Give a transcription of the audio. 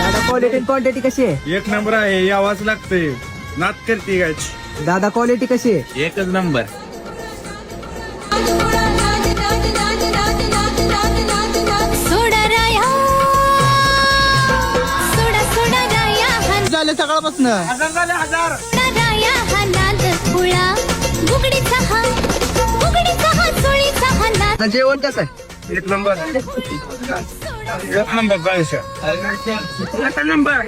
दादा quality quantity कशी आहे? एक नंबर आहे, यावाच लागते. नात करते गाय. दादा क्वालिटी कशी आहे? एकच नंबर. झाले सकाळपासून जेवण कसं आहे? एक नंबर. एक नंबर. 1 नंबर.